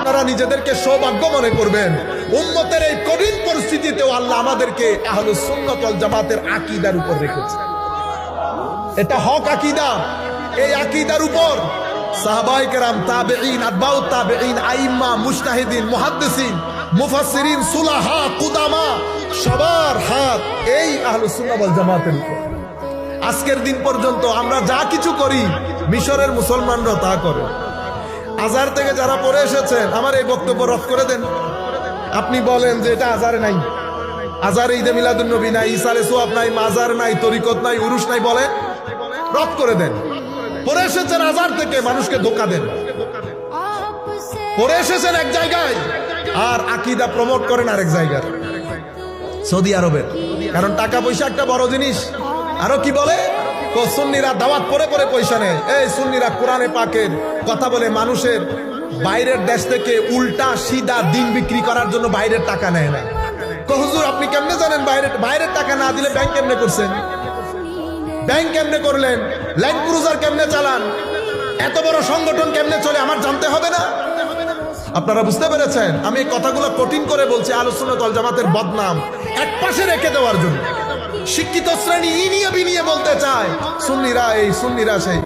আপনারা নিজেদেরকে সৌভাগ্য মনে করবেন। উম্মতের এই কঠিন পরিস্থিতিতেও আল্লাহ আমাদেরকে আহলুস সুন্নাত ওয়াল জামাতের আকীদার উপর রেখেছে। এটা হক আকীদা। এই আকীদার উপর সাহাবায়ে কেরাম, তাবেঈন, আতবাউত তাবেঈন, আইম্মা, মুজতাহিদিন, মুহাদ্দিসিন, মুফাসসিরিন, সুলাহা, কুদামা সবার হাত এই আহলুস সুন্নাত ওয়াল জামাতের উপর। আজকের দিন পর্যন্ত আমরা যা কিছু করি মিশরের মুসলমানরা তা করে। আজহার থেকে যারা পড়ে এসেছেন আমার এই বক্তব্য রদ করে দেন। আপনি বলেন যে এটা আজহারে নাই, আজহারে ঈদে মিলাদুন নবী নাই, ইসালে সোয়াব নাই, মাজার নাই, তরিকত নাই, উরুস নাই, বলে রদ করে দেন। পড়ে এসেছেন আজহার থেকে, মানুষকে ধোঁকা দেন। পড়ে এসেছেন এক জায়গায় আর আকীদা প্রমোট করেন আরেক জায়গায়, সৌদি আরবের। কারণ টাকা পয়সা একটা বড় জিনিস। আরো কি বলে, সুন্নিরা দাওয়াত পরে পরে পয়সা নেয়। এই সুন্নিরা কোরআনে পাকের কথা বলে মানুষের বাইরের দেশ থেকে উল্টা সিধা দিন বিক্রি করার জন্য বাইরের টাকা নেয় না। হুজুর আপনি কেমনে জানেন বাইরের টাকা না দিলে ব্যাংক কেমনে করছেন, ব্যাংক কেমনে করলেন, ল্যান্ড ক্রুজার কেমনে চালান, এত বড় সংগঠন কেমনে চলে আমার জানতে হবে না? আপনারা বুঝতে পেরেছেন? আমি এই কথাগুলো কঠিন করে বলছি আহলুস সুন্নাত ওয়াল জামাতের বদনাম এক পাশে রেখে দেওয়ার জন্য। শিক্ষিত শ্রেণী ইনিয়ে বিনিয়ে বলতে চায় সুন্নিরা এই, সুন্নিরা সেই।